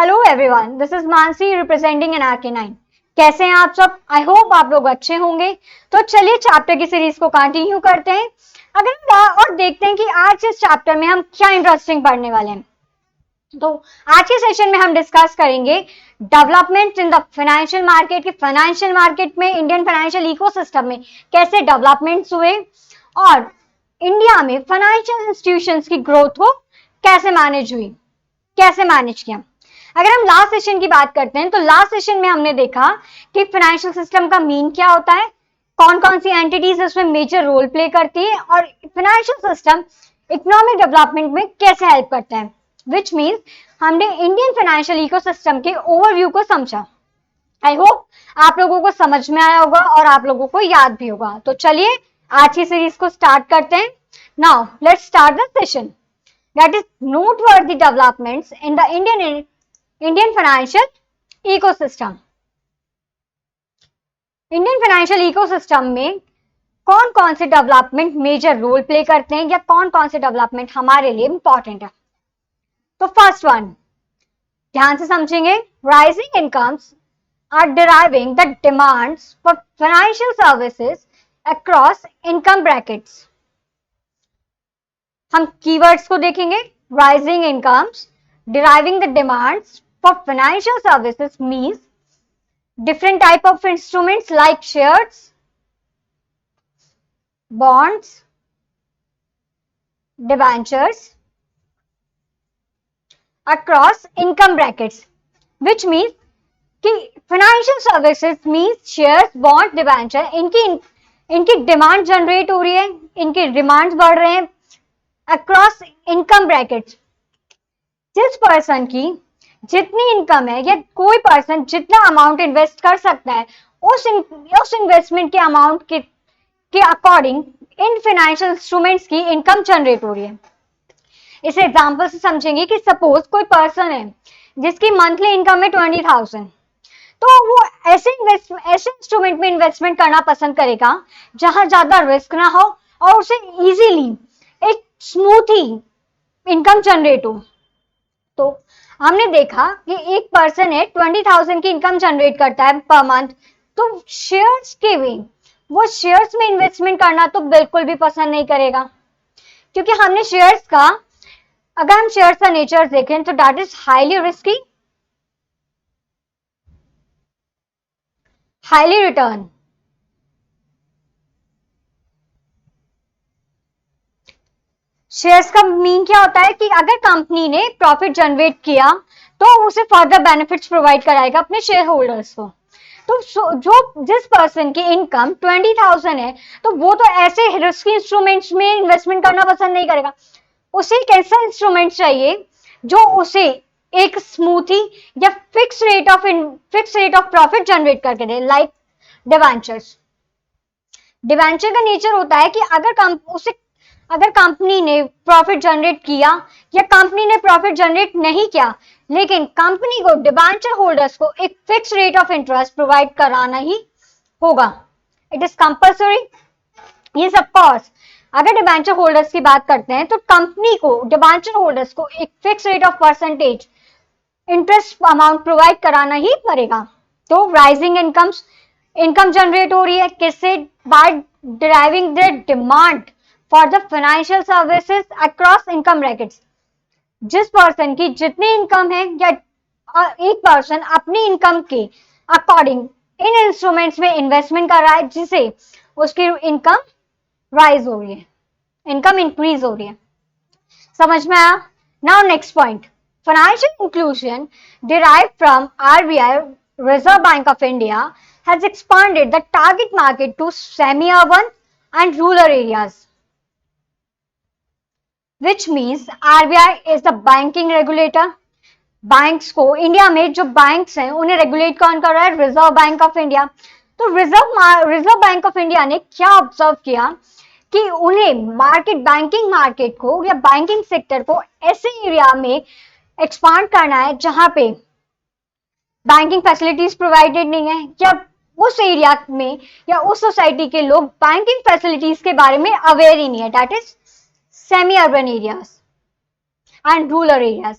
Hello everyone, this is Mansi representing N RK9। कैसे हैं आप सब? आई होप आप लोग अच्छे होंगे। तो चलिए चैप्टर की सीरीज को कंटिन्यू करते हैं और देखते हैं कि आज इस चैप्टर में हम क्या इंटरेस्टिंग पढ़ने वाले हैं। तो आज के सेशन में हम डिस्कस करेंगे development in the financial market की फाइनेंशियल मार्केट में इंडियन फाइनेंशियल इकोसिस्टम में कैसे डेवलपमेंट्स हुए और इंडिया में फाइनेंशियल इंस्टीट्यूशंस की ग्रोथ को कैसे मैनेज हुई, कैसे मैनेज किया। अगर हम लास्ट सेशन की बात करते हैं तो लास्ट सेशन में हमने देखा कि फाइनेंशियल सिस्टम का मीन क्या होता है, कौन कौन सी एंटिटीज इसमें मेजर रोल प्ले करती है और फाइनेंशियल सिस्टम इकोनॉमिक डेवलपमेंट में कैसे हेल्प करता है। विच मीन्स हमने इंडियन फाइनेंशियल इकोसिस्टम के ओवरव्यू को समझा। आई होप आप लोगों को समझ में आया होगा और आप लोगों को याद भी होगा। तो चलिए आज की सीरीज को स्टार्ट करते हैं। Now let's start the session. That is noteworthy developments in the Indian financial ecosystem. Indian financial ecosystem में कौन कौन से डेवलपमेंट मेजर रोल प्ले करते हैं या कौन कौन से डेवलपमेंट हमारे लिए इंपॉर्टेंट है। तो फर्स्ट वन ध्यान से समझेंगे। Rising incomes are deriving the demands for financial services across income brackets. हम कीवर्ड्स को देखेंगे। Rising incomes deriving the demands for financial services means different type of instruments like shares, bonds, debentures across income brackets, which means कि financial services means shares, bond, debenture, इनकी demand generate हो रही है, इनकी demands बढ़ रहे हैं across income brackets. जिस पर्सन की जितनी इनकम है या कोई पर्सन जितना अमाउंट इन्वेस्ट कर सकता है उस इन्वेस्टमेंट के अमाउंट के अकॉर्डिंग इन फाइनेंशियल इंस्ट्रूमेंट्स की इनकम जनरेट हो रही है। इस एग्जांपल से समझेंगे कि सपोज कोई पर्सन है जिसकी मंथली इनकम है 20,000, तो वो ऐसे इंस्ट्रूमेंट में इन्वेस्टमेंट करना पसंद करेगा जहां ज्यादा रिस्क ना हो और उसे इजीली एक स्मूथ ही इनकम जनरेट हो। तो हमने देखा कि एक पर्सन है 20,000 की इनकम जनरेट करता है पर मंथ, तो शेयर्स के वे वो शेयर्स में इन्वेस्टमेंट करना तो बिल्कुल भी पसंद नहीं करेगा, क्योंकि हमने शेयर्स का अगर हम शेयर्स का नेचर देखें तो that is highly risky, highly return. Shares का मीन क्या होता है कि अगर कंपनी ने प्रॉफिट जनरेट किया तो उसे फर्दर बेनिफिट्स प्रोवाइड कराएगा अपने शेयर होल्डर्स को। तो जो जिस पर्सन की इनकम 20,000 है तो वो तो ऐसे रिस्की इंस्ट्रूमेंट्स में इन्वेस्टमेंट करना पसंद नहीं करेगा। उसे एक ऐसा इंस्ट्रूमेंट चाहिए जो उसे एक स्मूथी या fix rate of profit generate करके दे, लाइक डिवेंचर्स। डिवेंचर का नेचर होता है कि अगर कंपनी ने प्रॉफिट जनरेट किया या कंपनी ने प्रॉफिट जनरेट नहीं किया, लेकिन कंपनी को डिबेंचर होल्डर्स को एक fix rate of interest provide कराना ही होगा। It is compulsory. ये सब कोर्स अगर डिबेंचर होल्डर्स की बात करते हैं तो कंपनी को डिबेंचर होल्डर्स को एक fix rate of percentage interest amount provide कराना ही पड़ेगा। तो राइजिंग इनकम जनरेट हो रही है किससे? By deriving the demand for the financial services across income brackets. जिस पर्सन की जितनी इनकम है या एक पर्सन अपनी इनकम के अकॉर्डिंग इन इंस्ट्रूमेंट्स में इन्वेस्टमेंट कर रहा है जिसे उसकी इनकम राइज हो रही है, इनकम इंक्रीज हो रही है। समझ में आया? Now next point, financial inclusion derived from RBI, Reserve Bank of India, has expanded the target market to semi-urban and rural areas, which means RBI is the banking regulator. Banks को India में जो banks हैं उन्हें regulate कौन कर रहा है? Reserve Bank of India. तो रिजर्व बैंक ऑफ इंडिया ने क्या ऑब्जर्व किया कि उन्हें बैंकिंग मार्केट को या बैंकिंग सेक्टर को ऐसे एरिया में एक्सपांड करना है जहां पे बैंकिंग फैसिलिटीज प्रोवाइडेड नहीं है या उस एरिया में या उस सोसाइटी के लोग बैंकिंग फैसिलिटीज के बारे में अवेयर ही नहीं है। That is semi urban areas and rural areas.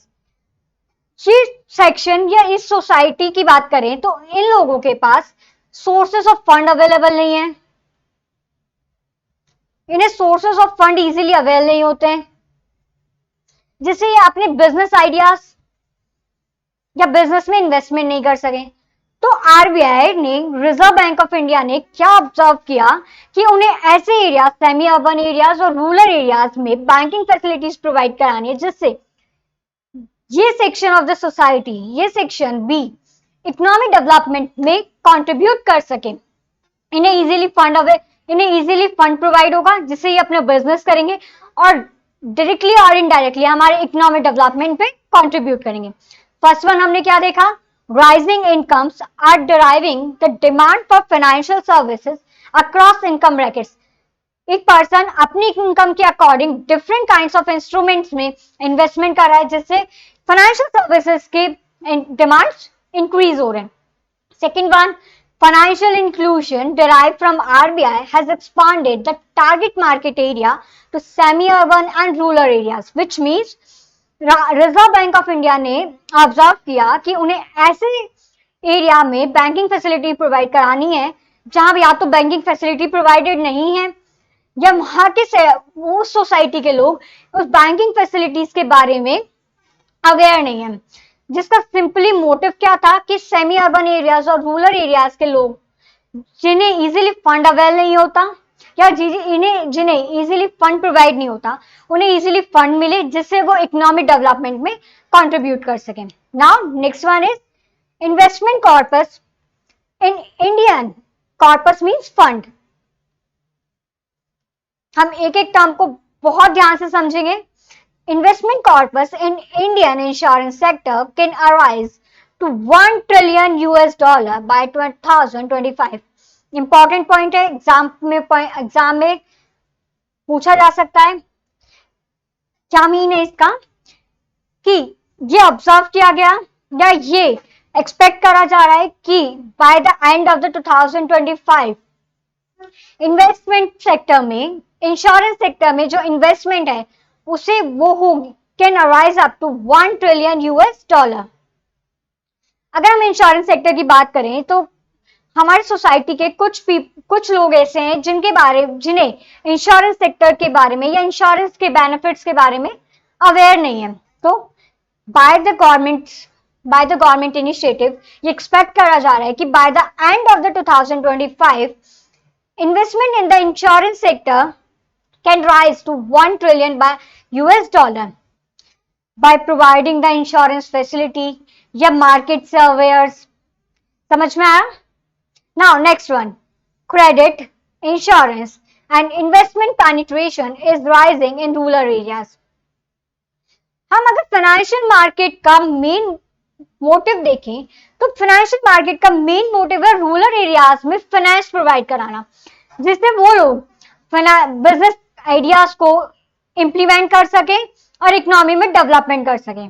ये सेक्शन या इस सोसाइटी की बात करें तो इन लोगों के पास सोर्सेस ऑफ फंड अवेलेबल नहीं है, इन्हें sources of fund easily avail नहीं होते हैं, जिससे ये अपने बिजनेस आइडियाज या बिजनेस में इन्वेस्टमेंट नहीं कर सके। तो आरबीआई ने, रिजर्व बैंक ऑफ इंडिया ने क्या ऑब्जर्व किया कि उन्हें ऐसे एरियाज, सेमी अर्बन एरियाज और रूरल एरियाज में बैंकिंग फैसिलिटीज प्रोवाइड करानी है, जिससे ये सेक्शन ऑफ द सोसाइटी, ये सेक्शन बी इकोनॉमिक डेवलपमेंट में कंट्रीब्यूट कर सके। इन्हें इजीली फंड प्रोवाइड होगा, जिससे ये अपना बिजनेस करेंगे और डायरेक्टली और इनडायरेक्टली हमारे इकोनॉमिक डेवलपमेंट पे कंट्रीब्यूट करेंगे। फर्स्ट वन हमने क्या देखा, rising incomes are deriving the demand for financial services across income brackets. एक पर्सन अपनी इनकम के according different kinds of instruments में इन्वेस्टमेंट कर रहा है, जिससे फाइनेंशियल सर्विसेज के डिमांड्स इंक्रीज हो रहे हैं। Second one, financial inclusion derived from RBI has expanded the target market area to semi-urban and rural areas, which means reserve Bank of India ने ऑब्जर्व किया कि उन्हें ऐसे एरिया में बैंकिंग फैसिलिटी प्रोवाइड करानी है जहां या तो बैंकिंग फैसिलिटी प्रोवाइडेड नहीं है या वहां के उस सोसाइटी के लोग उस बैंकिंग फैसिलिटीज के बारे में अवेयर नहीं है, जिसका सिंपली मोटिव क्या था कि सेमी अर्बन एरियाज और रूरल एरियाज के लोग जिन्हें इजीली फंड अवेल नहीं होता या जिन्हें इजीली फंड प्रोवाइड नहीं होता, उन्हें इजीली फंड मिले जिससे वो इकोनॉमिक डेवलपमेंट में कंट्रीब्यूट कर सकें। Now next one is investment corpus in Indian. Corpus means fund. हम एक एक टर्म को बहुत ध्यान से समझेंगे। Investment corpus in Indian insurance sector can arise to $1 trillion by 2025. Important point है, एग्जाम में पूछा जा सकता है। क्या मीन है इसका कि ये ऑब्जर्व किया गया या ये एक्सपेक्ट करा जा रहा है कि by the end of the 2025 investment sector में, इंश्योरेंस सेक्टर में जो इन्वेस्टमेंट है उसे वो होगी can arise up to $1 trillion. अगर हम इंश्योरेंस सेक्टर की बात करें तो हमारी सोसाइटी के कुछ लोग ऐसे हैं जिन्हें इंश्योरेंस सेक्टर के बारे में या इंश्योरेंस के बेनिफिट्स के बारे में अवेयर नहीं है। तो बाय द गवर्नमेंट इनिशिएटिव ये एक्सपेक्ट करा जा रहा है कि by the end of the 2025 investment in the insurance sector can rise to $1 trillion by providing the insurance facility या market surveyors। समझ में आया? Now next one, credit, insurance and investment penetration is rising in rural areas। हम अगर financial market का main motive देखें तो financial market का मेन मोटिव है रूरल एरियाज में फाइनेंस प्रोवाइड कराना, जिससे वो लोग बिजनेस आइडियाज को इंप्लीमेंट कर सके और इकोनॉमी में डेवलपमेंट कर सके।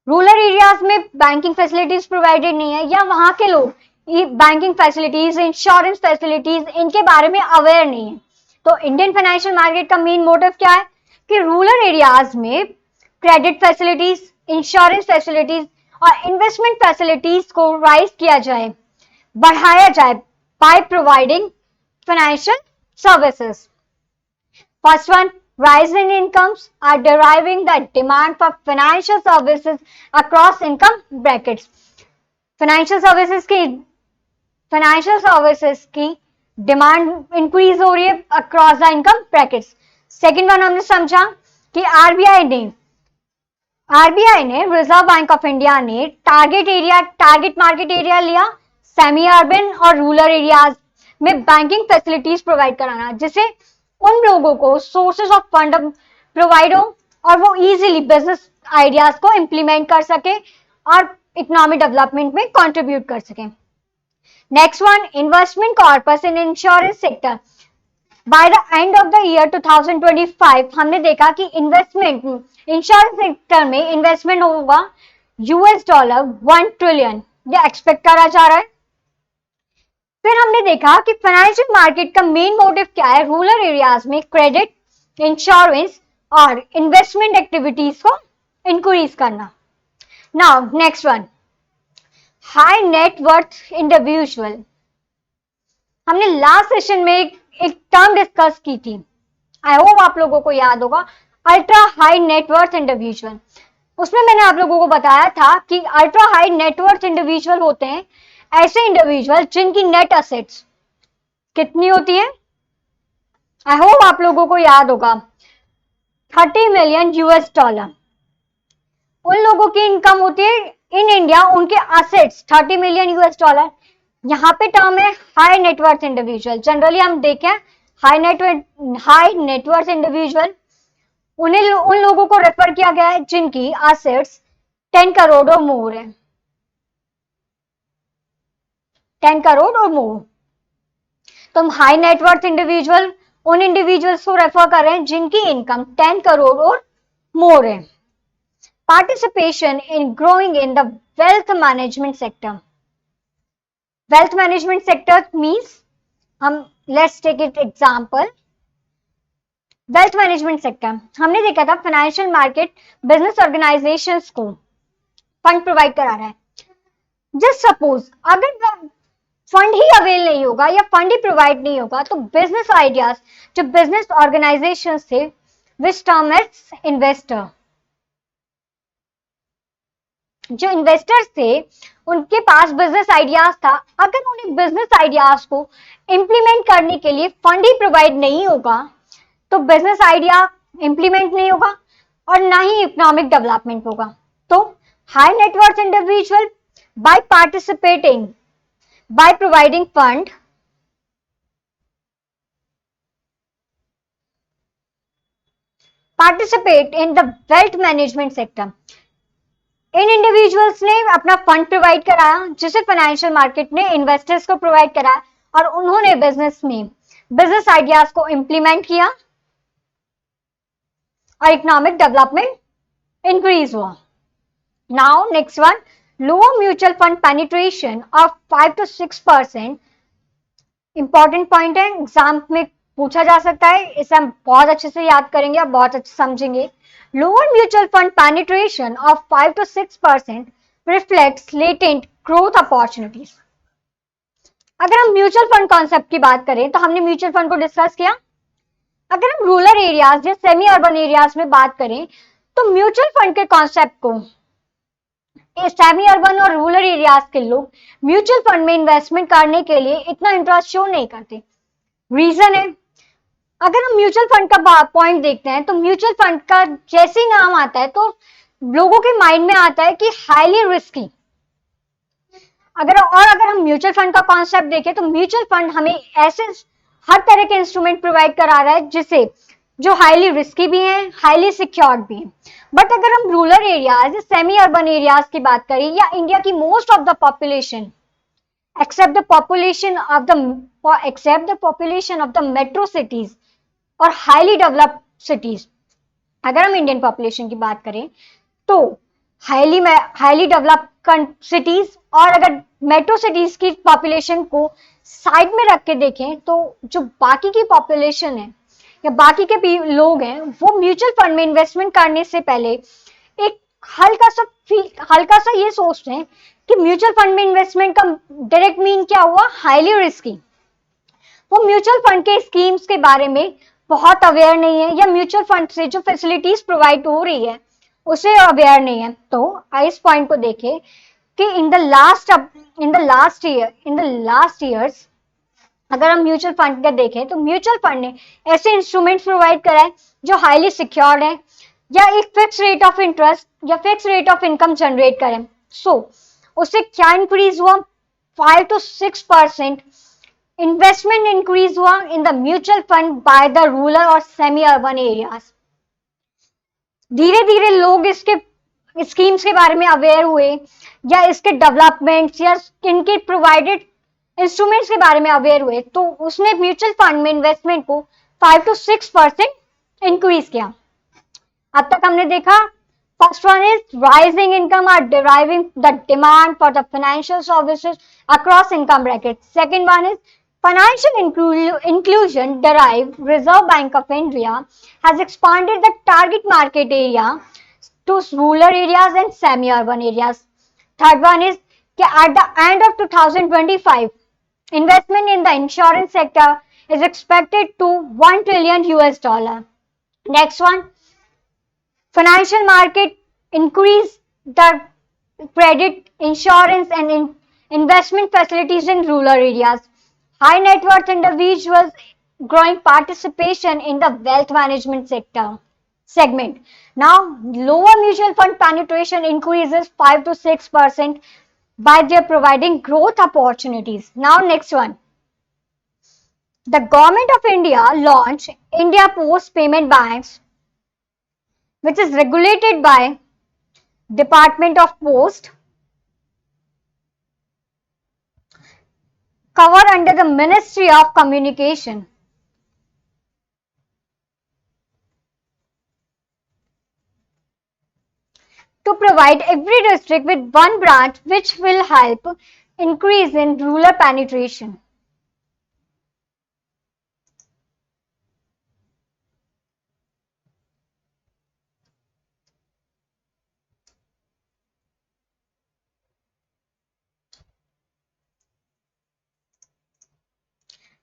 रूरल एरियाज में बैंकिंग फैसिलिटीज प्रोवाइडेड नहीं है या वहां के लोग बैंकिंग फैसिलिटीज, इंश्योरेंस फैसिलिटीज इनके बारे में अवेयर नहीं है। तो इंडियन फाइनेंशियल मार्केट का मेन मोटिव क्या है कि रूरल एरियाज में क्रेडिट फैसिलिटीज, इंश्योरेंस फैसिलिटीज और इन्वेस्टमेंट फैसिलिटीज को राइज किया जाए, बढ़ाया जाए by providing financial services. First one, rise in incomes are deriving the demand for financial services across income brackets। Financial services की डिमांड इंक्रीज हो रही है across the income brackets. Second one हमने समझा कि आरबीआई ने रिजर्व बैंक ऑफ इंडिया ने target market area लिया, सेमी अर्बन और रूरल एरियाज में बैंकिंग फैसिलिटीज प्रोवाइड कराना, जिससे उन लोगों को सोर्सेज ऑफ फंड प्रोवाइड हो और वो इजीली बिजनेस आइडियाज को इंप्लीमेंट कर सके और इकोनॉमिक डेवलपमेंट में कंट्रीब्यूट कर सके। Next one, investment corpus in insurance sector. Bye the end of the year 2025 हमने देखा कि इन्वेस्टमेंट इंश्योरेंस सेक्टर में इन्वेस्टमेंट होगा $1 ट्रिलियन, ये एक्सपेक्ट करा जा रहा है। फिर हमने देखा कि फाइनेंशियल मार्केट का मेन मोटिव क्या है, रूरल एरियाज में क्रेडिट, इंश्योरेंस और इन्वेस्टमेंट एक्टिविटीज को इंक्रीज करना। Now next one, high net worth individual. हमने लास्ट सेशन में एक टर्म डिस्कस की थी, आई होप आप लोगों को याद होगा, अल्ट्रा हाई नेटवर्थ इंडिविजुअल। उसमें मैंने आप लोगों को बताया था कि अल्ट्रा हाई नेटवर्थ इंडिविजुअल होते हैं ऐसे इंडिविजुअल जिनकी नेट असेट्स कितनी होती है, आई होप आप लोगों को याद होगा, 30 मिलियन US डॉलर। उन लोगों की इनकम होती है इन इंडिया, उनके असेट्स 30 मिलियन US डॉलर। यहाँ पे टर्म है हाई नेटवर्थ इंडिविजुअल। जनरली हम देखें हाई नेटवर्थ इंडिविजुअल उन्हें उन लोगों को रेफर किया गया है जिनकी असेट्स 10 करोड़ और मोर है, 10 करोड़ और मोर। तो हम हाई नेटवर्थ इंडिविजुअल उन इंडिविजुअल्स को रेफर कर रहे हैं जिनकी इनकम 10 करोड़ और मोर है। Participation in growing in the wealth management sector. Wealth management sector means, हम let's take it example, wealth management sector हमने देखा था फाइनेंशियल मार्केट बिजनेस ऑर्गेनाइजेशंस को फंड प्रोवाइड करा रहा है। जस्ट सपोज अगर फंड ही अवेल नहीं होगा या फंड ही प्रोवाइड नहीं होगा तो बिजनेस आइडियाज जो बिजनेस ऑर्गेनाइजेशन थे, विच टर्म एज इन्वेस्टर, जो इन्वेस्टर्स थे उनके पास बिजनेस आइडियाज था, अगर उन्हें बिजनेस आइडियाज को इंप्लीमेंट करने के लिए फंड ही प्रोवाइड नहीं होगा तो बिजनेस आइडिया इंप्लीमेंट नहीं होगा और ना ही इकोनॉमिक डेवलपमेंट होगा। तो high net worth individual by participating, by providing fund, participate in the wealth management sector. In individuals ने अपना फंड प्रोवाइड कराया जिसे फाइनेंशियल मार्केट ने इन्वेस्टर्स को प्रोवाइड कराया और उन्होंने बिजनेस में बिजनेस आइडियाज को इंप्लीमेंट किया और इकोनॉमिक डेवलपमेंट इंक्रीज हुआ। Now next one, lower mutual fund penetration of 5 to 6%। Important point है, एग्जाम में पूछा जा सकता है, इसे हम बहुत अच्छे से याद करेंगे और बहुत अच्छे समझेंगे। Lower mutual fund penetration of 5 to 6% reflects latent growth opportunities. अगर हम म्यूचुअल फंड कॉन्सेप्ट की बात करें तो हमने म्यूचुअल फंड को डिस्कस किया। अगर हम रूरल एरियाज या सेमी अर्बन एरियाज में बात करें तो म्यूचुअल फंड के कॉन्सेप्ट को सेमी अर्बन और रूरल एरियाज के लोग म्यूचुअल फंड में इन्वेस्टमेंट करने के लिए इतना इंटरेस्ट शो नहीं करते। रीजन है, अगर हम म्यूचुअल फंड का पॉइंट देखते हैं तो म्यूचुअल फंड का जैसे ही नाम आता है तो लोगों के माइंड में आता है कि हाईली रिस्की। अगर हम म्यूचुअल फंड का कॉन्सेप्ट देखें तो म्यूचुअल फंड हमें ऐसे हर तरह के इंस्ट्रूमेंट प्रोवाइड करा रहा है जिसे जो हाईली रिस्की भी हैं, हाईली सिक्योर्ड भी हैं। बट अगर हम rural areas, semi urban areas की बात करें या इंडिया की most of the population except the population of the metro cities और हाईली डेवलप्ड सिटीज, अगर हम इंडियन पॉपुलेशन की बात करें तो हाईली डेवलप्ड सिटीज और अगर मेट्रो सिटीज की पॉपुलेशन को साइड में रख के देखें तो जो बाकी की पॉपुलेशन है या बाकी के लोग हैं वो म्यूचुअल फंड में इन्वेस्टमेंट करने से पहले एक हल्का सा ये सोचते हैं कि म्यूचुअल फंड में इन्वेस्टमेंट का डायरेक्ट मीन क्या हुआ, हाईली रिस्की। वो म्यूचुअल फंड के स्कीम्स के बारे में बहुत अवेयर नहीं है या म्यूचुअल फंड से जो फैसिलिटीज प्रोवाइड हो रही है उसे अवेयर नहीं है। तो इस पॉइंट को देखें कि इन द लास्ट ईयर्स अगर हम म्यूचुअल फंड का देखें तो म्यूचुअल फंड ने ऐसे इंस्ट्रूमेंट्स प्रोवाइड कराए जो हाईली सिक्योर्ड है या एक फिक्स रेट ऑफ इंटरेस्ट या fix rate of income generate करें। सो उससे क्या इंक्रीज हुआ, 5 to 6% इन्वेस्टमेंट इंक्रीज हुआ in the mutual fund by the rural और सेमी अर्बन एरियाज। धीरे धीरे लोग इसके स्कीम्स के बारे में अवेयर हुए या इसके डेवलपमेंट्स या इनके प्रोवाइडेड इंस्ट्रूमेंट्स के बारे में अवेयर हुए तो उसने म्यूचुअल फंड में इन्वेस्टमेंट को 5 to 6% इंक्रीज किया। अब तक हमने देखा, first one is rising income are deriving the demand for the financial services across income bracket. Second one is financial inclusion derive Reserve Bank of India has expanded the target market area to rural areas and semi-urban areas. Third one is at the end of 2025, investment in the insurance sector is expected to 1 trillion US dollar. Next one, financial market increase the credit, insurance and investment facilities in rural areas. High net worth individuals growing participation in the wealth management sector segment. Now, lower mutual fund penetration increases 5 to 6% by their providing growth opportunities. Now, next one. The Government of India launched India Post Payment Banks, which is regulated by Department of Post, covered under the Ministry of Communication. To provide every district with one branch, which will help increase in rural penetration.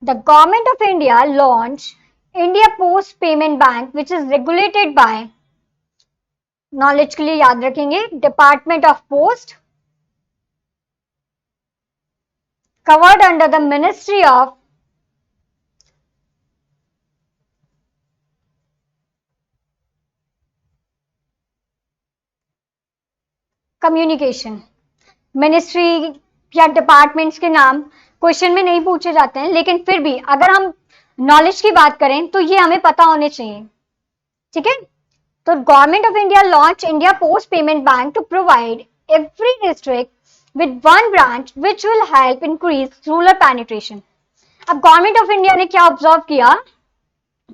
The Government of India launched India Post Payment Bank, which is regulated by, knowledge के लिए याद रखेंगे, department of post, covered under the Ministry of communication. Ministry या departments के नाम question में नहीं पूछे जाते हैं, लेकिन फिर भी अगर हम नॉलेज की बात करें तो ये हमें पता होने चाहिए. ठीक है, तो government of India launch India post payment bank to provide every district with one branch which will help increase rural penetration. अब गवर्नमेंट ऑफ इंडिया ने क्या ऑब्जर्व किया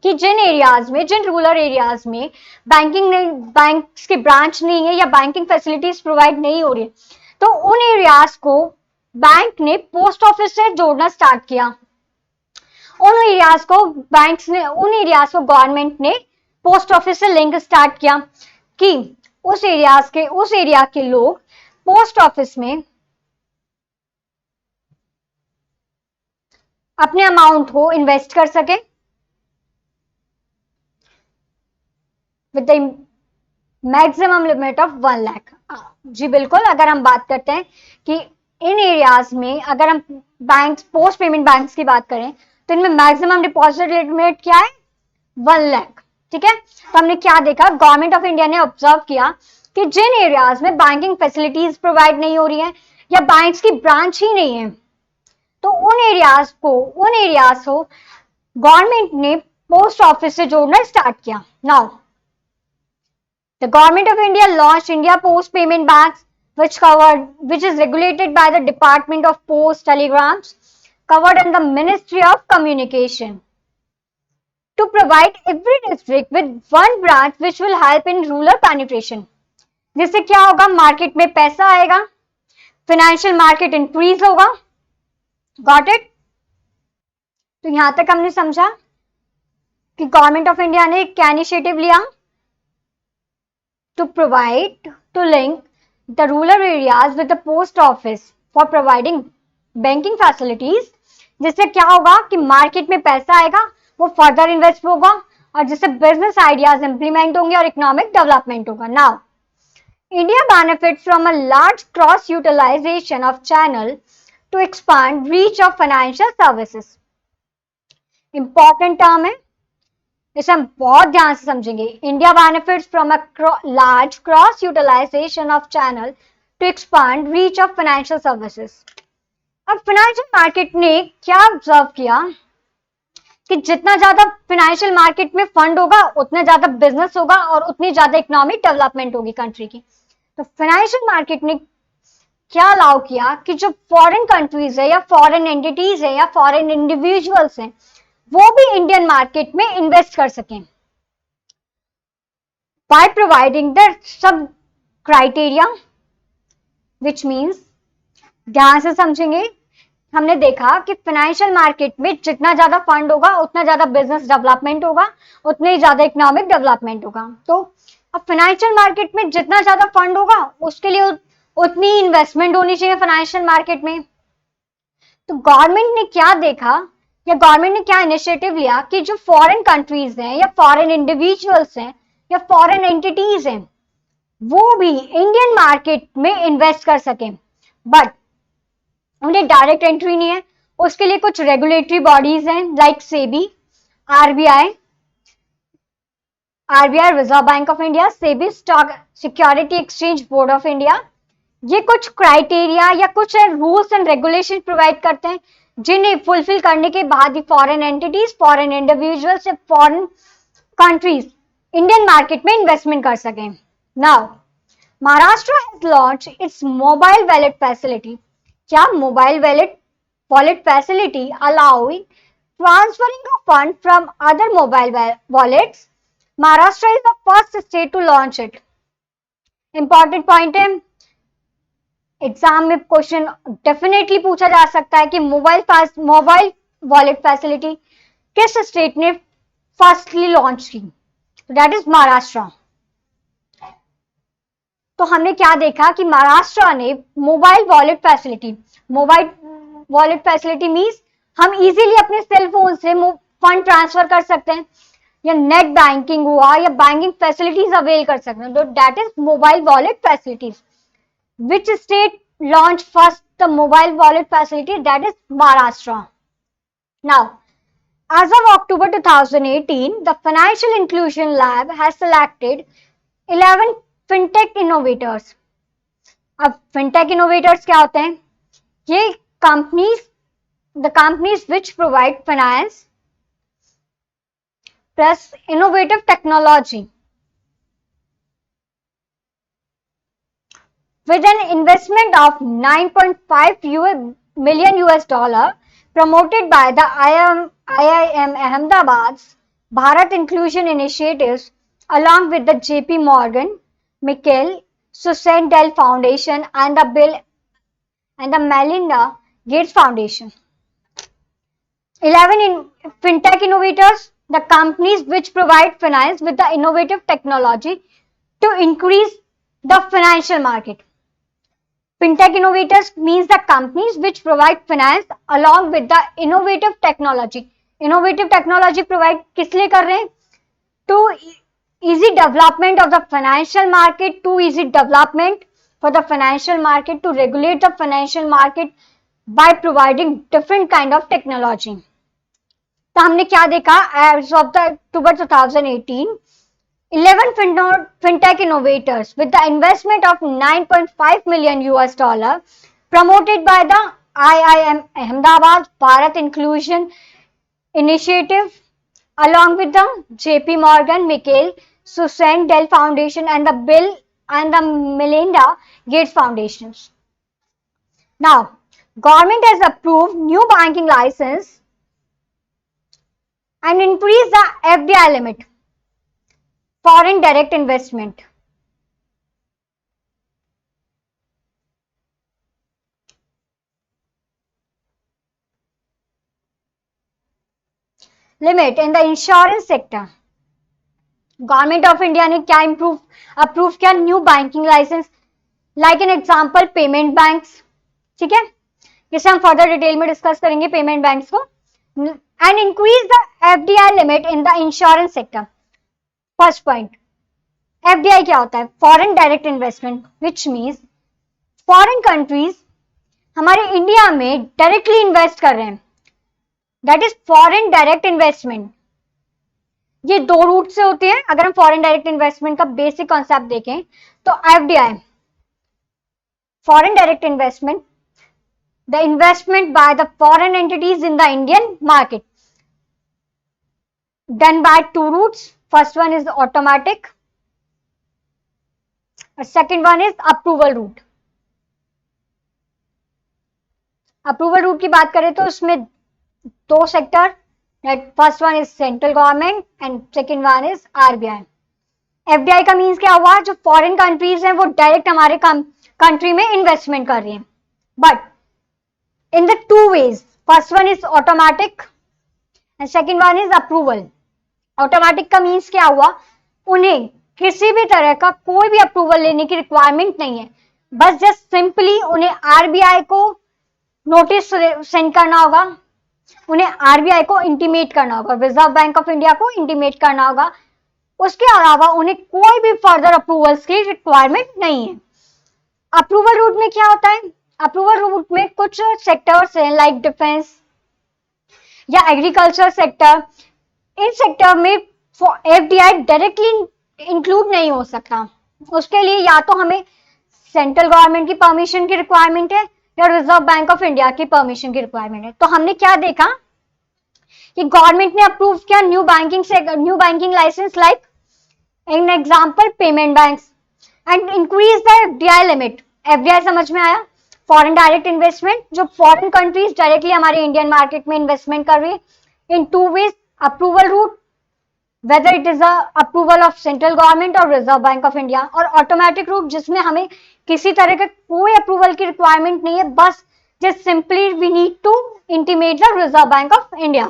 कि जिन एरियाज में, जिन रूरल एरियाज में बैंक्स के ब्रांच नहीं है या बैंकिंग फैसिलिटीज प्रोवाइड नहीं हो रही, तो उन एरियाज को बैंक ने पोस्ट ऑफिस से जोड़ना स्टार्ट किया. उन एरियाज को गवर्नमेंट ने पोस्ट ऑफिस से लिंक स्टार्ट किया कि उस एरिया के लोग पोस्ट ऑफिस में अपने अमाउंट को इन्वेस्ट कर सके with the maximum limit of 1 lakh. जी बिल्कुल, अगर हम बात करते हैं कि इन एरियाज में अगर हम बैंक पोस्ट पेमेंट बैंक्स की बात करें तो इनमें मैक्सिमम डिपॉजिट लिमिट क्या है, 1 लाख. ठीक है, तो हमने क्या देखा, गवर्नमेंट ऑफ इंडिया ने ऑब्जर्व किया कि जिन एरियाज में बैंकिंग फैसिलिटीज प्रोवाइड नहीं हो रही है या बैंक्स की ब्रांच ही नहीं है, तो उन एरियाज को गवर्नमेंट ने पोस्ट ऑफिस से जोड़ना स्टार्ट किया. Now the government of India launch India post payment bank which is regulated by the Department of Post Telegrams, covered in the Ministry of Communication, to provide every district with one branch which will help in rural penetration. जिससे क्या होगा, market में पैसा आएगा, financial market increase होगा. Got it? तो यहां तक हमने समझा कि गवर्नमेंट ऑफ इंडिया ने क्या इनिशिएटिव लिया, to provide, to link the rural areas with the post office for providing banking facilities. जिससे क्या होगा कि मार्केट में पैसा आएगा, वो फर्दर इन्वेस्ट होगा और जिससे बिजनेस आइडियाज इंप्लीमेंट होंगे और इकोनॉमिक डेवलपमेंट होगा. Now India benefits from a large cross utilization of channel to expand reach of financial services. Important term है, इसे हम बहुत ध्यान से समझेंगे. India benefits from a large cross utilization of channel to expand reach of financial services. अब financial market ने क्या ऑब्जर्व किया कि जितना ज्यादा फाइनेंशियल मार्केट में फंड होगा उतना ज्यादा बिजनेस होगा और उतनी ज्यादा इकोनॉमिक डेवलपमेंट होगी कंट्री की. तो फाइनेंशियल मार्केट ने क्या अलाउ किया कि जो फॉरेन कंट्रीज है या फॉरेन एंटिटीज है या फॉरेन इंडिविजुअल्स हैं वो भी इंडियन मार्केट में इन्वेस्ट कर सकें by providing the sub criteria, which means, ध्यान से समझेंगे, हमने देखा कि फाइनेंशियल मार्केट में जितना ज्यादा फंड होगा उतना ज्यादा बिजनेस डेवलपमेंट होगा, उतनी ज्यादा इकोनॉमिक डेवलपमेंट होगा. तो अब फाइनेंशियल मार्केट में जितना ज्यादा फंड होगा उसके लिए उतनी इन्वेस्टमेंट होनी चाहिए फाइनेंशियल मार्केट में। तो गवर्नमेंट ने क्या देखा या गवर्नमेंट ने क्या इनिशिएटिव लिया कि जो फॉरेन कंट्रीज हैं या फॉरेन इंडिविजुअल्स हैं या फॉरेन एंटिटीज हैं वो भी इंडियन मार्केट में इन्वेस्ट कर सकें, बट उन्हें डायरेक्ट एंट्री नहीं है। उसके लिए कुछ रेगुलेटरी बॉडीज हैं like SEBI, RBI, reserve Bank of India, SEBI stock security exchange board of India. ये कुछ क्राइटेरिया या कुछ रूल्स एंड रेगुलेशन प्रोवाइड करते हैं जिन्हें फुलफिल करने के बाद ही foreign entities, foreign individuals, foreign countries Indian market में इन्वेस्टमेंट कर सकें। Now Maharashtra has launch its mobile wallet facility. क्या mobile wallet facility allowing transferring of fund from other mobile wallets. Maharashtra is the first state to launch it. Important point है, exam में question definitely पूछा जा सकता है कि मोबाइल वॉलेट फैसिलिटी किस state ने फर्स्टली लॉन्च की, दैट इज महाराष्ट्र। तो हमने क्या देखा कि महाराष्ट्र ने मोबाइल वॉलेट फैसिलिटी मींस हम इजीली अपने सेल फोन से फंड ट्रांसफर कर सकते हैं या नेट बैंकिंग हुआ या बैंकिंग फैसिलिटीज अवेल कर सकते हैं, तो that is mobile wallet facilities. Which state launched first the mobile wallet facility? That is Maharashtra. Now, as of October 2018, the Financial Inclusion Lab has selected 11 fintech innovators. अब fintech innovators क्या होते हैं? ये the companies which provide finance plus innovative technology with an investment of 9.5 million US dollar promoted by the IIM Ahmedabad's Bharat Inclusion Initiatives along with the JP Morgan, Mikhail Susendel Foundation and the Bill and the Melinda Gates Foundation. 11 fintech innovators, the companies which provide finance with the innovative technology to increase the financial market. Fintech innovators means the companies which provide finance along with the innovative technology. Innovative technology provide किस लिए कर रहे हैं? To easy development of the financial market, to easy development for the financial market, to regulate the financial market by providing different kind of technology. तो हमने क्या देखा? As of the October 2018, 11 fintech innovators with the investment of 9.5 million US dollar promoted by the IIM Ahmedabad Bharat Inclusion Initiative along with the JP Morgan, Mikhail Susendel Foundation and the Bill and the Melinda Gates Foundations. Now, government has approved new banking license and increased the FDI limit. Foreign direct investment. Limit in the insurance sector. Government of India ने क्या approve किया? New banking license. Like an example, payment banks. ठीक है, जिसे हम further detail में discuss करेंगे payment banks को. And increase the FDI limit in the insurance sector. First point, FDI क्या होता है? Foreign direct investment, which means foreign countries हमारे इंडिया में डायरेक्टली इन्वेस्ट कर रहे हैं, that is foreign direct investment. ये दो रूट से होते हैं। अगर हम फॉरेन डायरेक्ट इन्वेस्टमेंट का बेसिक कॉन्सेप्ट देखें तो FDI, foreign direct investment, the investment by the foreign entities in the Indian market, done by two routes. First one is automatic, second one is approval route. Approval route की बात करें तो उसमें दो sector, first one is central government and second one is RBI. FDI का means क्या हुआ? जो फॉरेन कंट्रीज हैं वो डायरेक्ट हमारे कंट्री में इन्वेस्टमेंट कर रही हैं, but in the two ways. First one is automatic and second one is approval. Automatic का मीन्स क्या हुआ? उन्हें किसी भी तरह का कोई भी अप्रूवल लेने की रिक्वायरमेंट नहीं है, बस जस्ट सिंपली उन्हें आरबीआई को नोटिस सेंड करना होगा, उन्हें आरबीआई को इंटीमेट करना होगा, रिजर्व बैंक ऑफ इंडिया को इंटीमेट करना होगा। उसके अलावा उन्हें कोई भी फर्दर अप्रूवल्स की रिक्वायरमेंट नहीं है। अप्रूवल रूट में क्या होता है? अप्रूवल रूट में कुछ सेक्टर्स हैं लाइक डिफेंस या एग्रीकल्चर सेक्टर, इन सेक्टर में एफडीआई डायरेक्टली इंक्लूड नहीं हो सकता। उसके लिए या तो हमें सेंट्रल गवर्नमेंट की परमिशन की रिक्वायरमेंट है या रिजर्व बैंक ऑफ इंडिया की परमिशन की रिक्वायरमेंट है। तो हमने क्या देखा कि गवर्नमेंट ने अप्रूव किया new banking licence like in example payment banks and increase the FDI limit. FDI समझ में आया? फॉरेन डायरेक्ट इन्वेस्टमेंट, जो फॉरेन कंट्रीज डायरेक्टली हमारे इंडियन मार्केट में इन्वेस्टमेंट कर रही है, in two ways, approval route, whether it is a approval of central government or reserve bank of India, और ऑटोमेटिक रूट जिसमें हमें किसी तरह का कोई अप्रूवल की रिक्वायरमेंट नहीं है, बस just simply we need to intimate the Reserve Bank of India.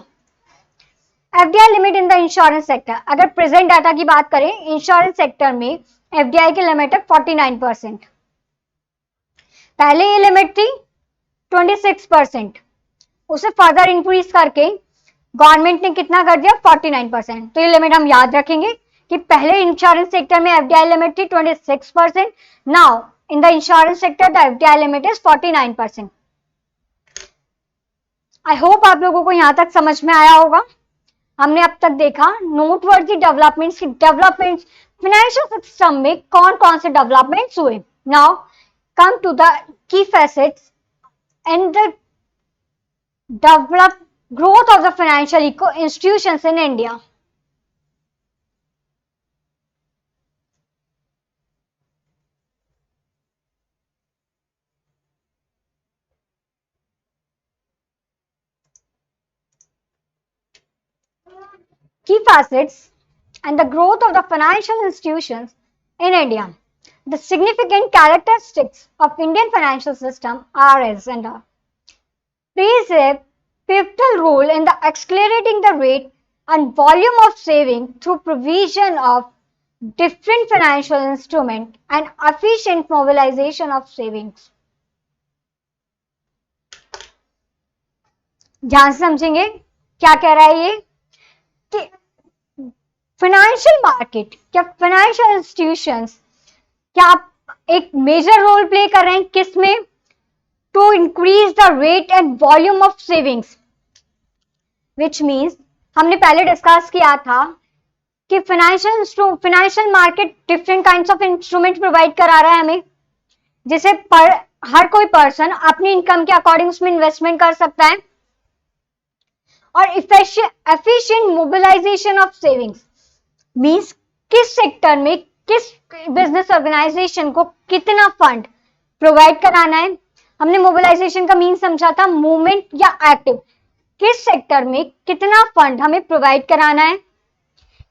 FDI limit in the insurance sector, अगर प्रेजेंट डाटा की बात करें, इंश्योरेंस सेक्टर में एफडीआई की लिमिट है 49%। पहले ये लिमिट थी 26%, उसे फर्दर इंक्रीज करके गवर्नमेंट ने कितना कर दिया? 49%। तो ये लिमिट हम याद रखेंगे कि पहले इंश्योरेंस सेक्टर में एफडीआई लिमिट थी 26%, now in the insurance sector the FDI limit is 49%। I hope आप लोगों को यहां तक समझ में आया होगा। हमने अब तक देखा नोटवर्दी डेवलपमेंट्स की डेवलपमेंट्स फाइनेंशियल सिस्टम में कौन कौन से डेवलपमेंट्स हुए। Now come to the key facets and the develop growth of the financial institutions in India. Key facets and the growth of the financial institutions in India. The significant characteristics of Indian financial system are as under plays a pivotal role in the accelerating the rate and volume of saving through provision of different financial instruments and efficient mobilization of savings. ध्यान से समझेंगे क्या कह रहा है ये कि financial market क्या फाइनेंशियल इंस्टीट्यूशंस क्या एक मेजर रोल प्ले कर रहे हैं किसमें? To increase the rate and volume of savings, which means हमने पहले डिस्कस किया था कि financial market different kinds of instrument provide करा रहा है हमें, जिसे हर कोई पर्सन अपनी इनकम के अकॉर्डिंग उसमें इन्वेस्टमेंट कर सकता है, और efficient mobilization of savings means किस सेक्टर में किस बिजनेस ऑर्गेनाइजेशन को कितना फंड प्रोवाइड कराना है। हमने मोबिलाइजेशन का मीन समझा था मूवमेंट या एक्टिव, किस सेक्टर में कितना फंड हमें प्रोवाइड कराना है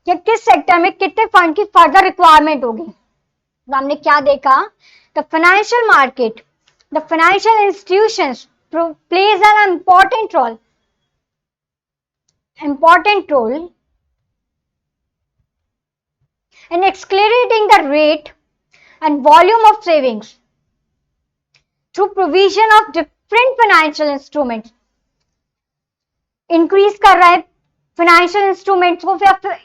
या किस सेक्टर में कितने फंड की फर्दर रिक्वायरमेंट होगी। तो हमने क्या देखा? The financial market, the financial institutions plays an important role in accelerating the rate and volume of savings through provision of different financial instruments. Increase कर रहा है फाइनेंशियल इंस्ट्रूमेंट्स को, फिर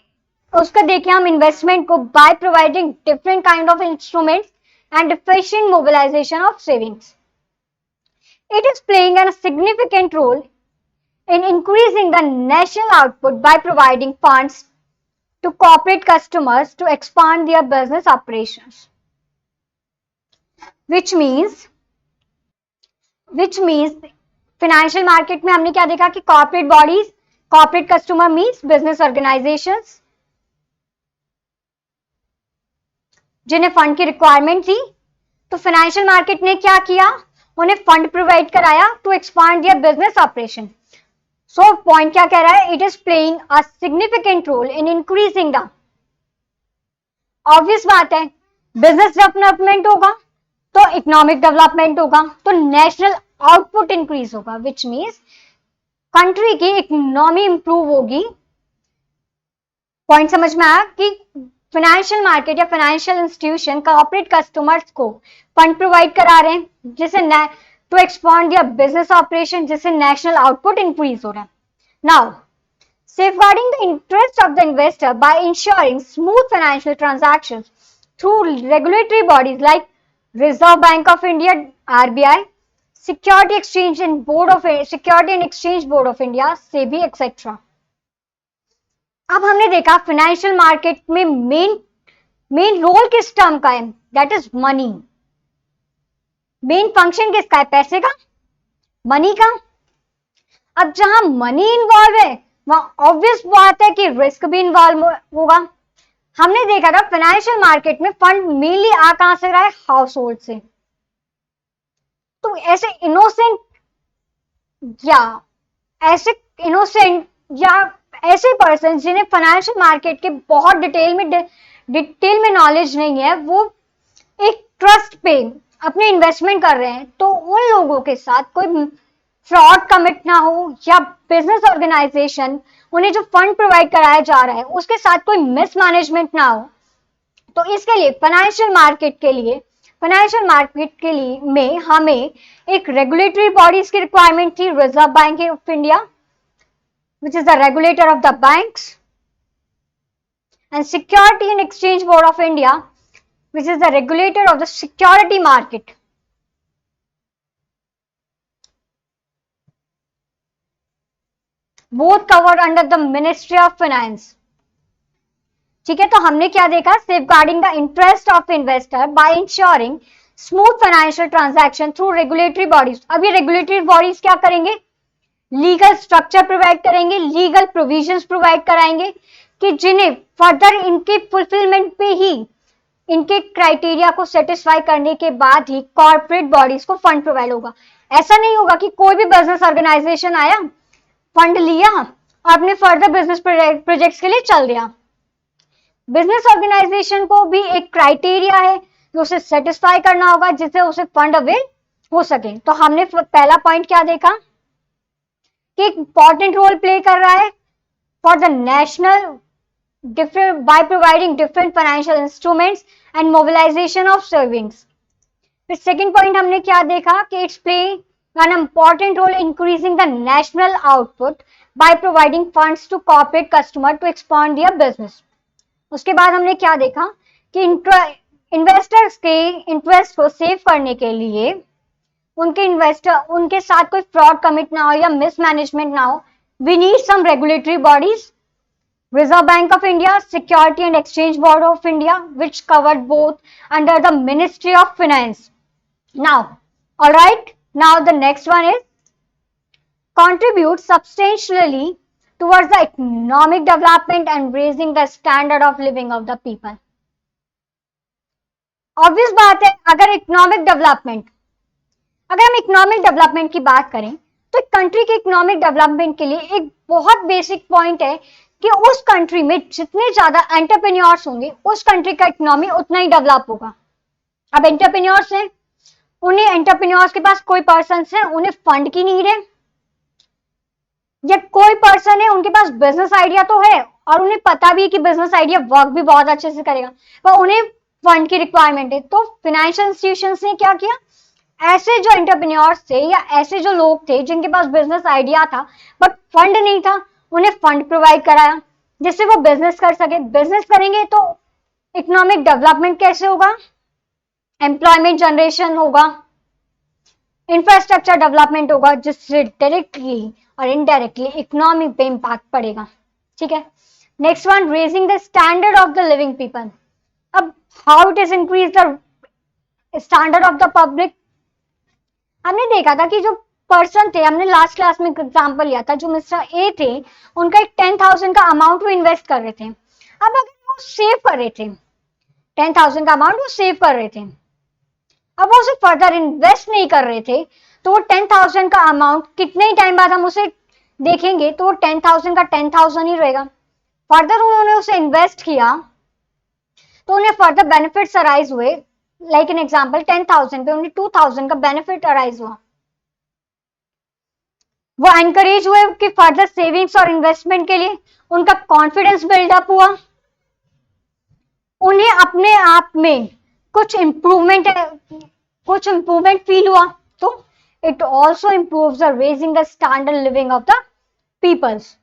उसका देखिए हम इन्वेस्टमेंट को by providing different kind of instruments and efficient mobilization of savings. It is playing a significant role in increasing the national output by providing funds to corporate customers to expand their business operations, which means financial market में हमने क्या देखा कि corporate bodies, corporate customer means business organizations जिन्हें fund की requirement थी, तो financial market ने क्या किया? उन्हें फंड प्रोवाइड कराया to expand their business operation. So point क्या कह रहा है? It is playing a significant role in increasing the, obvious बात है बिजनेस डेवलपमेंट होगा तो इकोनॉमिक डेवलपमेंट होगा, तो नेशनल आउटपुट इंक्रीज होगा, विच मीन्स कंट्री की इकोनॉमी इंप्रूव होगी। पॉइंट समझ में आया कि फाइनेंशियल मार्केट या फाइनेंशियल इंस्टीट्यूशन कॉर्पोरेट कस्टमर्स को फंड प्रोवाइड करा रहे हैं जिससे to expand their business operation, जिससे नेशनल आउटपुट इंक्रीज हो रहा है. Now safeguarding the interest of the investor by ensuring smooth financial transactions through regulatory bodies like Reserve Bank of India (RBI), Security and Exchange Board of India (SEBI) etc. अब हमने देखा financial market में main role किस term का है, that is money. Main function किसका है, पैसे का, मनी का. अब जहां मनी इन्वॉल्व है वहां ऑब्वियस बात है कि रिस्क भी इन्वॉल्व होगा. हमने देखा था फाइनेंशियल मार्केट में फंड मेनली आ कहां से रहा है, हाउस होल्ड से. तो ऐसे इनोसेंट या ऐसे पर्सन जिन्हें फाइनेंशियल मार्केट के बहुत डिटेल में नॉलेज नहीं है, वो एक ट्रस्ट पे अपने इन्वेस्टमेंट कर रहे हैं, तो उन लोगों के साथ कोई फ्रॉड कमिट ना हो या बिजनेस ऑर्गेनाइजेशन उन्हें जो फंड प्रोवाइड कराया जा रहा है उसके साथ कोई मिसमैनेजमेंट ना हो. तो इसके लिए फाइनेंशियल मार्केट के लिए में हमें एक रेगुलेटरी बॉडीज की रिक्वायरमेंट थी. Reserve Bank of India which is the regulator of the banks, and Security and Exchange Board of India which is the regulator of the security market. Both covered under the Ministry of Finance. ठीक है, तो हमने क्या देखा, safeguarding the interest of investor by ensuring smooth financial transaction through regulatory bodies. अब ये regulatory bodies क्या करेंगे, लीगल स्ट्रक्चर प्रोवाइड करेंगे, लीगल प्रोविजंस प्रोवाइड कराएंगे कि जिन्हें फर्दर इनके फुलफिलमेंट पे ही, इनके क्राइटेरिया को सेटिस्फाई करने के बाद ही कॉर्पोरेट बॉडीज को फंड प्रोवाइड होगा. ऐसा नहीं होगा कि कोई भी बिजनेस ऑर्गेनाइजेशन आया, फंड लिया और अपने फर्दर बिजनेस प्रोजेक्ट्स के लिए चल दिया. बिजनेस ऑर्गेनाइजेशन को भी एक क्राइटेरिया है जो उसे सेटिस्फाई करना होगा जिससे उसे फंड अवेल हो सके. तो हमने पहला पॉइंट क्या देखा कि एक इंपॉर्टेंट रोल प्ले कर रहा है for the national by providing different financial instruments and mobilization of savings. फिर सेकेंड पॉइंट हमने क्या देखा कि it's play an important role increasing the national output by providing funds to corporate customer to expand their business. उसके बाद हमने क्या देखा कि इन्वेस्टर्स के इंटरेस्ट को सेव करने के लिए उनके साथ कोई फ्रॉड कमिट ना हो या मिसमैनेजमेंट ना हो, we need some regulatory bodies, Reserve Bank of India, Security and Exchange Board of India, which covered both under the Ministry of Finance. Now, all right, now the next one is contribute substantially towards the economic development and raising the standard of living of the people. Obvious बात है, अगर हम economic development की बात करें तो country के economic development के लिए एक बहुत बेसिक पॉइंट है कि उस कंट्री में जितने ज्यादा एंटरप्रेन्योर्स होंगे उस कंट्री का इकोनॉमी उतना ही डेवलप होगा. अब एंटरप्रेन्योर्स हैं, उन्हें एंटरप्रेन्योर्स के पास कोई पर्सन है, उन्हें फंड की नीड है, या कोई पर्सन है उनके पास बिजनेस आइडिया तो है और उन्हें पता भी है कि बिजनेस आइडिया वर्क भी बहुत अच्छे से करेगा, पर उन्हें फंड की रिक्वायरमेंट है. तो फाइनेंशियल इंस्टीट्यूशंस ने क्या किया, ऐसे जो एंटरप्रेन्योर्स थे या ऐसे जो लोग थे जिनके पास बिजनेस आइडिया था बट फंड नहीं था, उन्हें फंड प्रोवाइड कराया जिससे वो बिजनेस कर सके. बिजनेस करेंगे तो इकोनॉमिक डेवलपमेंट कैसे होगा, एम्प्लॉयमेंट जनरेशन होगा, इंफ्रास्ट्रक्चर डेवलपमेंट होगा, जिससे डायरेक्टली और इनडायरेक्टली इकोनॉमी पे इम्पैक्ट पड़ेगा. ठीक है, next one, raising the standard of the living people. अब how it is increase the standard of the public. हमने देखा था कि जो पर्सन थे, हमने लास्ट क्लास में एग्जांपल लिया था, जो मिस्टर ए थे उनका एक 10,000 का अमाउंट वो इन्वेस्ट कर रहे थे. अब अगर वो सेव कर रहे थे 10,000 का अमाउंट वो सेव कर रहे थे, अब वो उसे फर्दर इन्वेस्ट नहीं कर रहे थे, तो वो 10,000 का अमाउंट कितने टाइम बाद हम उसे देखेंगे तो वो 10,000 का 10,000 ही रहेगा. फर्दर उन्होंने उसे इन्वेस्ट किया तो उन्हें फर्दर बेनिफिट्स अराइज हुए. लाइक एन एग्जाम्पल, 10,000 पे उन्हें 2,000 का बेनिफिट अराइज हुआ. वो एनकरेज हुए कि फर्दर सेविंग्स और इन्वेस्टमेंट के लिए, उनका कॉन्फिडेंस बिल्डअप हुआ. उन्हें अपने आप में कुछ इम्प्रूवमेंट फील हुआ, तो it also improve the raising the standard living of the peoples.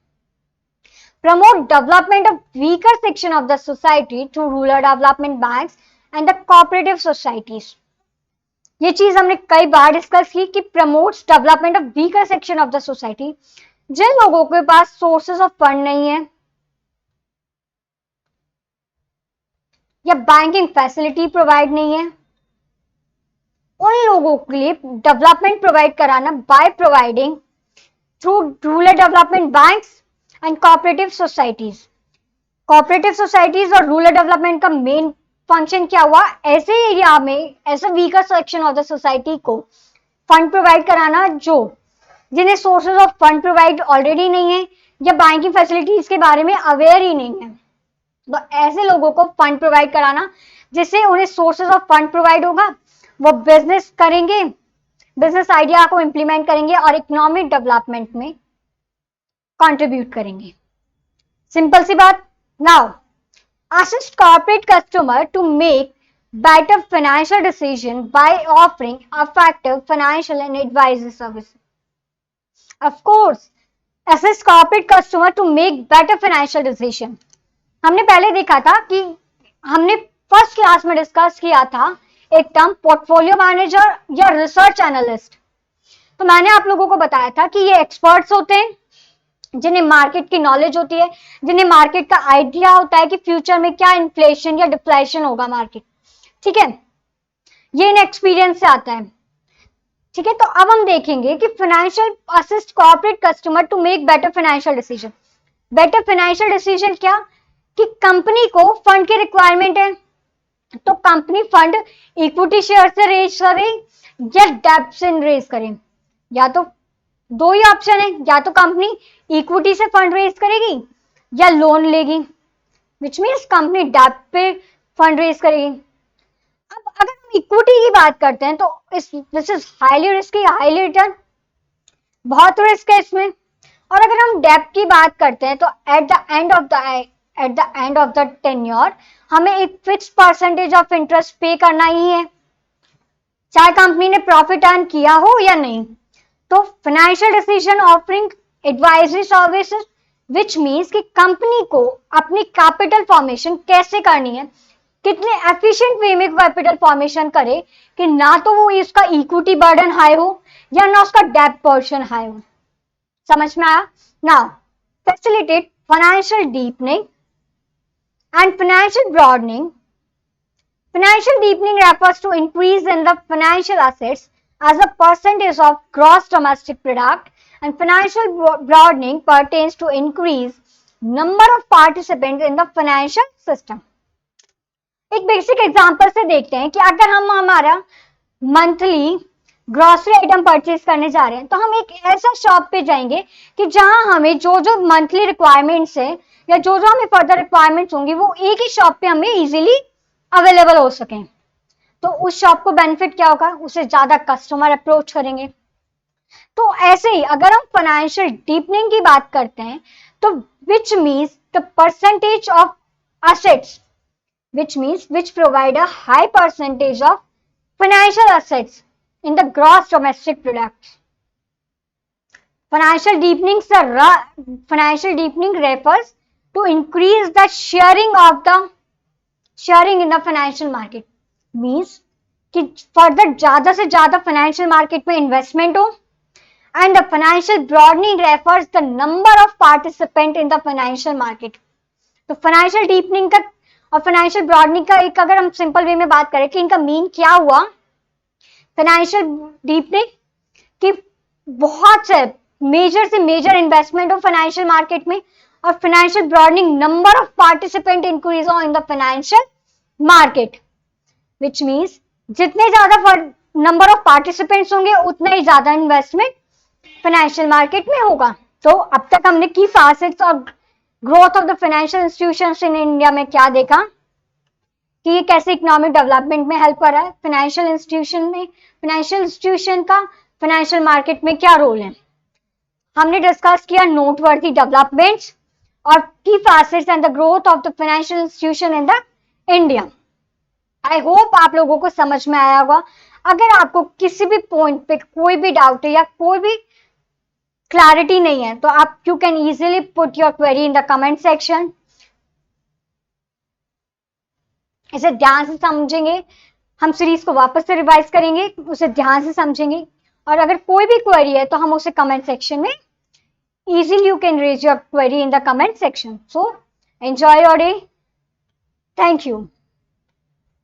Promote development of weaker section of the society through rural development banks and the cooperative societies. ये चीज हमने कई बार डिस्कस की कि promotes development of weaker section of the society. जिन लोगों के पास sources of fund नहीं है या बैंकिंग फैसिलिटी प्रोवाइड नहीं है, उन लोगों के लिए डेवलपमेंट प्रोवाइड कराना by providing through rural development banks and cooperative societies. Cooperative societies और रूरल डेवलपमेंट का मेन फंक्शन क्या हुआ, ऐसे एरिया में ऐसे weaker section of the society को फंड प्रोवाइड कराना जो जिन्हें sources of fund provide already नहीं है या बैंकिंग फैसिलिटीज के बारे में अवेयर ही नहीं है. तो ऐसे लोगों को फंड प्रोवाइड कराना जिससे उन्हें सोर्सेज ऑफ फंड प्रोवाइड होगा, वो बिजनेस करेंगे, बिजनेस आइडिया को इंप्लीमेंट करेंगे और इकोनॉमिक डेवलपमेंट में कंट्रीब्यूट करेंगे. सिंपल सी बात. Now assist corporate customer to make better financial decision by offering effective financial and advisory services. Of course, assist corporate customer to make better financial decision. हमने पहले देखा था कि हमने फर्स्ट क्लास में डिस्कस किया था एक टर्म पोर्टफोलियो मैनेजर या रिसर्च एनालिस्ट. तो मैंने आप लोगों को बताया था कि ये एक्सपर्ट्स होते हैं जिन्हें मार्केट की नॉलेज होती है, जिन्हें मार्केट का आइडिया होता है कि फ्यूचर में क्या इन्फ्लेशन या डिफ्लेशन होगा मार्केट. ठीक है, ये इन एक्सपीरियंस से आता है. ठीक है, तो अब हम देखेंगे कि financial assist corporate customer to make better financial decision. Better financial decision क्या, कि कंपनी को फंड की रिक्वायरमेंट है, तो कंपनी फंड इक्विटी शेयर से रेज करे या डेब्ट से रेज करे. या तो दो ही ऑप्शन है, या तो कंपनी इक्विटी से फंड रेज करेगी या लोन लेगी, विच मीन्स कंपनी डेब्ट पे फंड रेज करेगी. अब अगर हम इक्विटी की बात करते हैं तो this is highly risky, highly return, बहुत रिस्क है इसमें. और अगर हम डेब्ट की बात करते हैं तो at the end of the tenure हमें एक फिक्स परसेंटेज ऑफ इंटरेस्ट पे करना ही है, चाहे कंपनी ने प्रॉफिट अर्न किया हो या नहीं. तो financial decision offering advisory services, विच मीन्स कि कंपनी को अपनी कैपिटल फॉर्मेशन कैसे करनी है, कितने एफिशिएंट वे में कैपिटल फॉर्मेशन करे कि ना तो वो इसका इक्विटी बर्डन हाई हो या ना उसका डेब्ट पोर्शन हाई हो. समझ में आया. Now facilitate financial deepening and financial broadening. Financial deepening refers to increase in the financial assets as a percentage of gross domestic product, and financial broadening pertains to increase number of participants in the financial system. एक basic example से देखते हैं कि अगर हम हमारा monthly grocery item purchase करने जा रहे हैं तो हम एक ऐसा शॉप पे जाएंगे कि जहां हमें जो जो मंथली रिक्वायरमेंट्स है या जो जो हमें फर्दर रिक्वायरमेंट्स होंगी वो एक ही शॉप पे हमें इजीली अवेलेबल हो सके. तो उस शॉप को बेनिफिट क्या होगा, उसे ज्यादा कस्टमर अप्रोच करेंगे. तो ऐसे ही अगर हम फाइनेंशियल डीपनिंग की बात करते हैं तो which means the percentage of assets, which provide a high percentage of financial assets in the gross domestic product. Financial deepening refers to increase the sharing in the financial market. Means कि further ज्यादा से ज्यादा financial market में investment हो. And the financial broadening refers the number of participant in the financial market. तो financial deepening का और financial broadening का एक अगर हम सिंपल वे में बात करें कि इनका मीन क्या हुआ, फाइनेंशियल डीपनिंग कि बहुत से मेजर इन्वेस्टमेंट हो फाइनेंशियल मार्केट में, और financial broadening number of participant increase हो in the financial market, which means जितने ज्यादा नंबर ऑफ पार्टिसिपेंट्स होंगे उतना ही ज्यादा इन्वेस्टमेंट फाइनेंशियल मार्केट में होगा. तो अब तक हमने की फैसेट्स और growth of the financial institutions in India में क्या देखा कि ये कैसे इकोनॉमिक डेवलपमेंट में हेल्प कर रहा है. फाइनेंशियल इंस्टीट्यूशन का फाइनेंशियल मार्केट में क्या रोल है, हमने डिस्कस किया नोटवर्थी डेवलपमेंट्स और की facets and the growth of the financial institution in the India. I hope आप लोगों को समझ में आया होगा। अगर आपको किसी भी पॉइंट पे कोई भी डाउट है या कोई भी क्लैरिटी नहीं है तो आप you can easily put your query in the comment section. इसे ध्यान से समझेंगे, हम सीरीज को वापस से रिवाइज करेंगे, उसे ध्यान से समझेंगे, और अगर कोई भी क्वेरी है तो हम उसे कमेंट सेक्शन में easily you can raise your query in the comment section. So enjoy your day. Thank you.